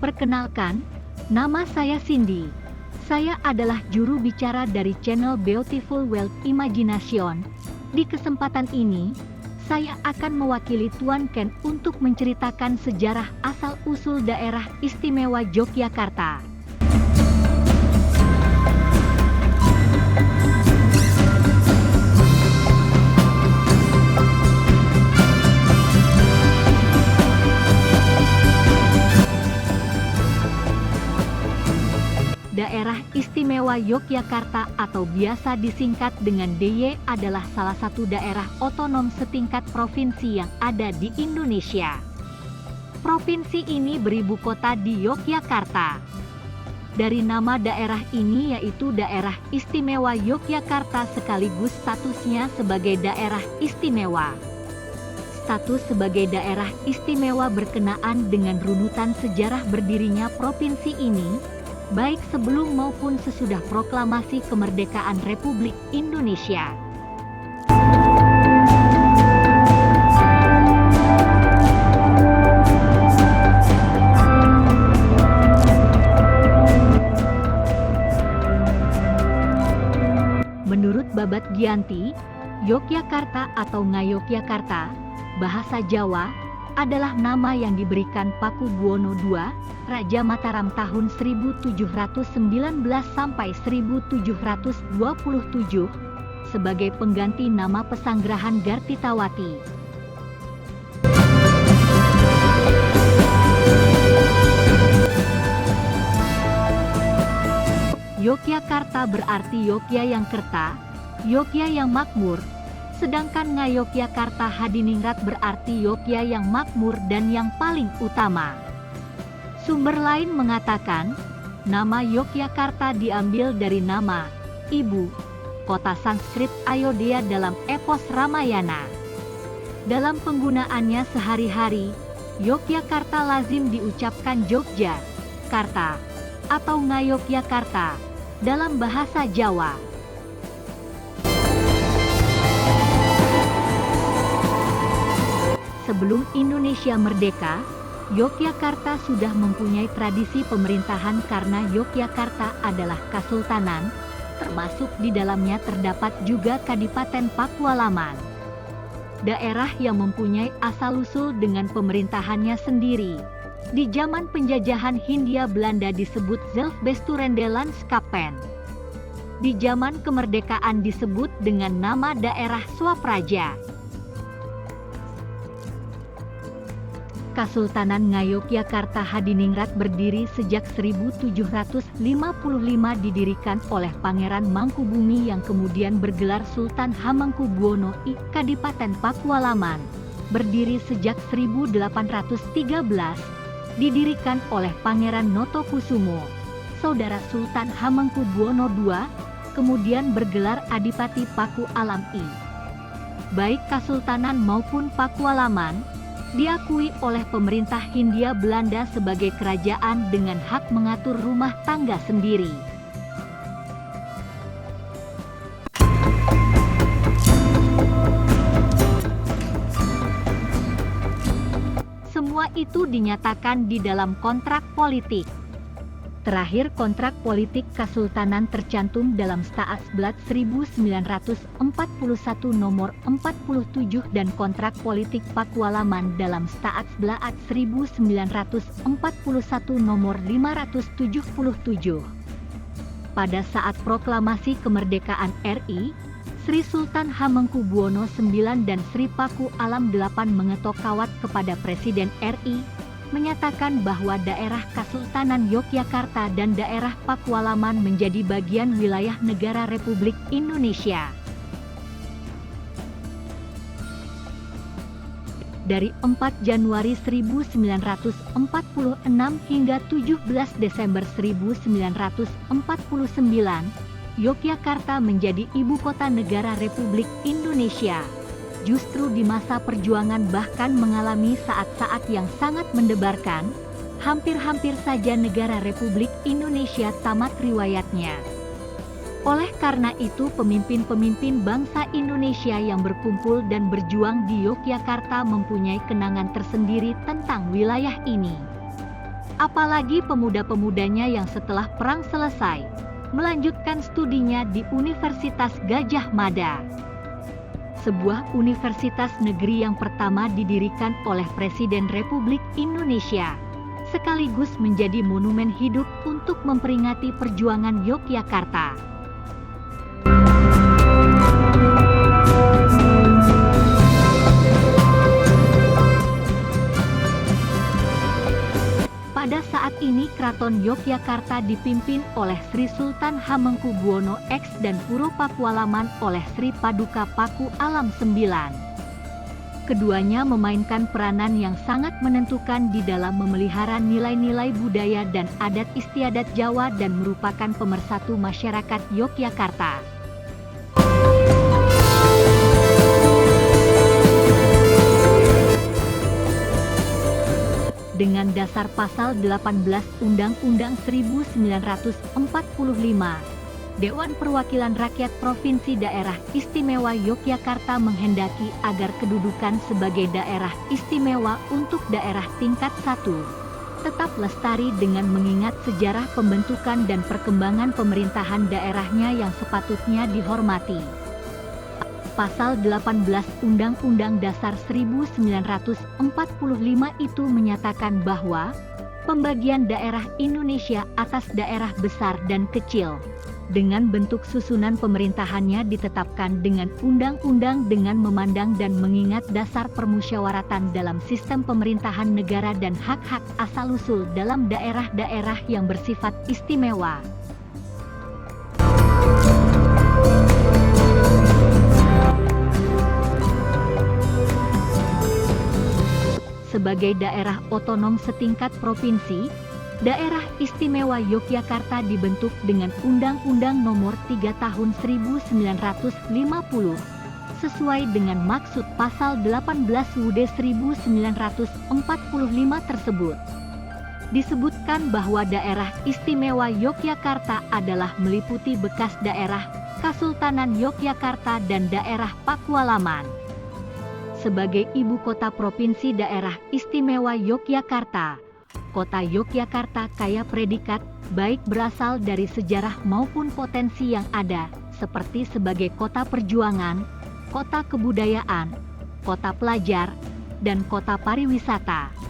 Perkenalkan, nama saya Cindy. Saya adalah juru bicara dari channel Beautiful World Imagination. Di kesempatan ini, saya akan mewakili Tuan Ken untuk menceritakan sejarah asal-usul daerah istimewa Yogyakarta. Daerah Istimewa Yogyakarta atau biasa disingkat dengan DIY adalah salah satu daerah otonom setingkat provinsi yang ada di Indonesia. Provinsi ini beribu kota di Yogyakarta. Dari nama daerah ini yaitu Daerah Istimewa Yogyakarta sekaligus statusnya sebagai daerah istimewa. Status sebagai daerah istimewa berkenaan dengan runutan sejarah berdirinya provinsi ini, baik sebelum maupun sesudah proklamasi kemerdekaan Republik Indonesia. Menurut Babat Giyanti, Yogyakarta atau Ngayogyakarta, bahasa Jawa, adalah nama yang diberikan Pakubuwono II, Raja Mataram tahun 1719 sampai 1727, sebagai pengganti nama Pesanggerahan Gartitawati. Yogyakarta berarti Yogya yang kerta, Yogya yang makmur, sedangkan Ngayogyakarta Hadiningrat berarti Yogya yang makmur dan yang paling utama. Sumber lain mengatakan, nama Yogyakarta diambil dari nama ibu kota Sanskrit Ayodhya dalam epos Ramayana. Dalam penggunaannya sehari-hari, Yogyakarta lazim diucapkan Jogja, Karta, atau Ngayogyakarta dalam bahasa Jawa. Sebelum Indonesia merdeka, Yogyakarta sudah mempunyai tradisi pemerintahan karena Yogyakarta adalah Kasultanan, termasuk di dalamnya terdapat juga Kadipaten Pakualaman. Daerah yang mempunyai asal-usul dengan pemerintahannya sendiri. Di zaman penjajahan Hindia Belanda disebut Zelfbesturendelandskappen. Di zaman kemerdekaan disebut dengan nama daerah Swapraja. Kasultanan Ngayogyakarta Hadiningrat berdiri sejak 1755 didirikan oleh Pangeran Mangkubumi yang kemudian bergelar Sultan Hamengkubuwono I. Kadipaten Pakualaman, berdiri sejak 1813, didirikan oleh Pangeran Notokusumo, saudara Sultan Hamengkubuwono II, kemudian bergelar Adipati Paku Alam I. Baik Kasultanan maupun Pakualaman diakui oleh pemerintah Hindia Belanda sebagai kerajaan dengan hak mengatur rumah tangga sendiri. Semua itu dinyatakan di dalam kontrak politik. Terakhir kontrak politik Kasultanan tercantum dalam Staatsblad 1941 nomor 47 dan kontrak politik Pakualaman dalam Staatsblad 1941 nomor 577. Pada saat proklamasi kemerdekaan RI, Sri Sultan Hamengkubuwono IX dan Sri Paku Alam VIII mengetok kawat kepada Presiden RI, menyatakan bahwa daerah Kasultanan Yogyakarta dan daerah Pakualaman menjadi bagian wilayah negara Republik Indonesia. Dari 4 Januari 1946 hingga 17 Desember 1949, Yogyakarta menjadi ibu kota negara Republik Indonesia. Justru di masa perjuangan bahkan mengalami saat-saat yang sangat mendebarkan, hampir-hampir saja negara Republik Indonesia tamat riwayatnya. Oleh karena itu pemimpin-pemimpin bangsa Indonesia yang berkumpul dan berjuang di Yogyakarta mempunyai kenangan tersendiri tentang wilayah ini. Apalagi pemuda-pemudanya yang setelah perang selesai, melanjutkan studinya di Universitas Gadjah Mada. Sebuah universitas negeri yang pertama didirikan oleh Presiden Republik Indonesia, sekaligus menjadi monumen hidup untuk memperingati perjuangan Yogyakarta. Pada saat ini Keraton Yogyakarta dipimpin oleh Sri Sultan Hamengkubuwono X dan Puro Pakualaman oleh Sri Paduka Paku Alam IX. Keduanya memainkan peranan yang sangat menentukan di dalam memelihara nilai-nilai budaya dan adat istiadat Jawa dan merupakan pemersatu masyarakat Yogyakarta. Dengan dasar pasal 18 Undang-Undang 1945, Dewan Perwakilan Rakyat Provinsi Daerah Istimewa Yogyakarta menghendaki agar kedudukan sebagai daerah istimewa untuk daerah tingkat 1 tetap lestari dengan mengingat sejarah pembentukan dan perkembangan pemerintahan daerahnya yang sepatutnya dihormati. Pasal 18 Undang-Undang Dasar 1945 itu menyatakan bahwa pembagian daerah Indonesia atas daerah besar dan kecil dengan bentuk susunan pemerintahannya ditetapkan dengan undang-undang dengan memandang dan mengingat dasar permusyawaratan dalam sistem pemerintahan negara dan hak-hak asal-usul dalam daerah-daerah yang bersifat istimewa. Sebagai daerah otonom setingkat provinsi, Daerah Istimewa Yogyakarta dibentuk dengan Undang-Undang Nomor 3 Tahun 1950, sesuai dengan maksud Pasal 18 UUD 1945 tersebut. Disebutkan bahwa Daerah Istimewa Yogyakarta adalah meliputi bekas daerah Kasultanan Yogyakarta dan daerah Pakualaman. Sebagai ibu kota provinsi Daerah Istimewa Yogyakarta, Kota Yogyakarta kaya predikat, baik berasal dari sejarah maupun potensi yang ada, seperti sebagai kota perjuangan, kota kebudayaan, kota pelajar, dan kota pariwisata.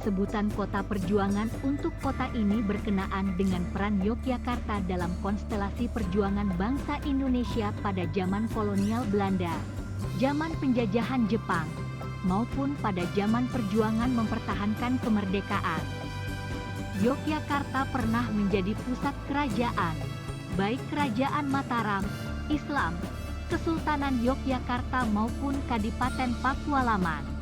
Sebutan kota perjuangan untuk kota ini berkenaan dengan peran Yogyakarta dalam konstelasi perjuangan bangsa Indonesia pada zaman kolonial Belanda, zaman penjajahan Jepang, maupun pada zaman perjuangan mempertahankan kemerdekaan. Yogyakarta pernah menjadi pusat kerajaan, baik Kerajaan Mataram, Islam, Kesultanan Yogyakarta maupun Kadipaten Pakualaman.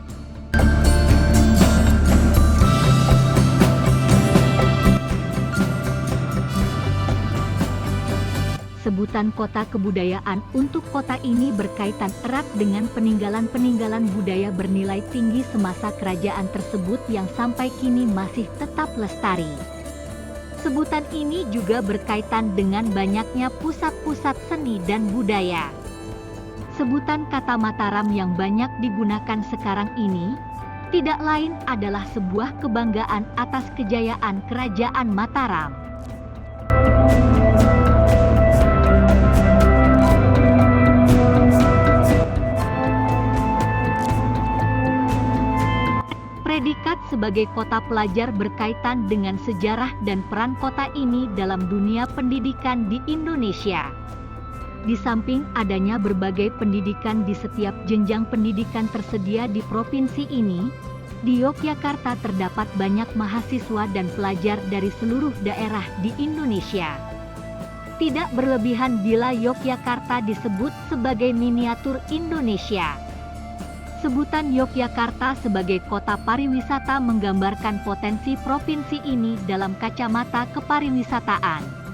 Sebutan kota kebudayaan untuk kota ini berkaitan erat dengan peninggalan-peninggalan budaya bernilai tinggi semasa kerajaan tersebut yang sampai kini masih tetap lestari. Sebutan ini juga berkaitan dengan banyaknya pusat-pusat seni dan budaya. Sebutan kata Mataram yang banyak digunakan sekarang ini tidak lain adalah sebuah kebanggaan atas kejayaan Kerajaan Mataram. Predikat sebagai kota pelajar berkaitan dengan sejarah dan peran kota ini dalam dunia pendidikan di Indonesia. Di samping adanya berbagai pendidikan di setiap jenjang pendidikan tersedia di provinsi ini, di Yogyakarta terdapat banyak mahasiswa dan pelajar dari seluruh daerah di Indonesia. Tidak berlebihan bila Yogyakarta disebut sebagai miniatur Indonesia. Sebutan Yogyakarta sebagai kota pariwisata menggambarkan potensi provinsi ini dalam kacamata kepariwisataan.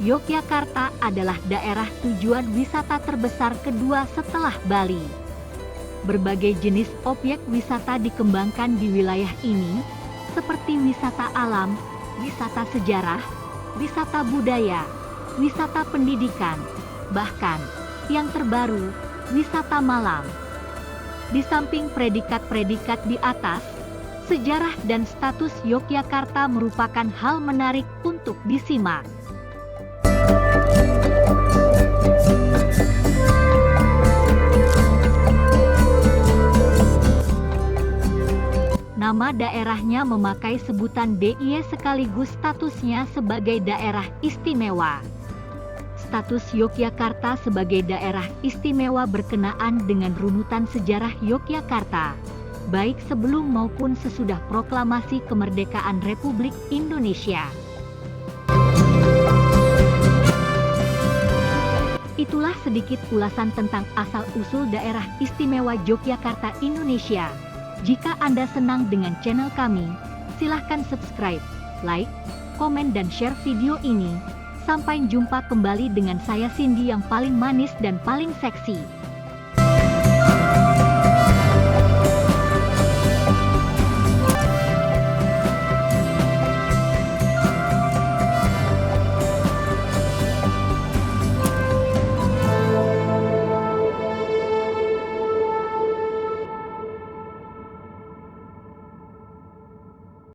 Yogyakarta adalah daerah tujuan wisata terbesar kedua setelah Bali. Berbagai jenis objek wisata dikembangkan di wilayah ini, seperti wisata alam, wisata sejarah, wisata budaya, wisata pendidikan, bahkan yang terbaru, wisata malam. Di samping predikat-predikat di atas, sejarah dan status Yogyakarta merupakan hal menarik untuk disimak. Nama daerahnya memakai sebutan DIY sekaligus statusnya sebagai daerah istimewa. Status Yogyakarta sebagai daerah istimewa berkenaan dengan runutan sejarah Yogyakarta, baik sebelum maupun sesudah proklamasi kemerdekaan Republik Indonesia. Itulah sedikit ulasan tentang asal-usul daerah istimewa Yogyakarta, Indonesia. Jika Anda senang dengan channel kami, silahkan subscribe, like, komen dan share video ini. Sampai jumpa kembali dengan saya Cindy yang paling manis dan paling seksi.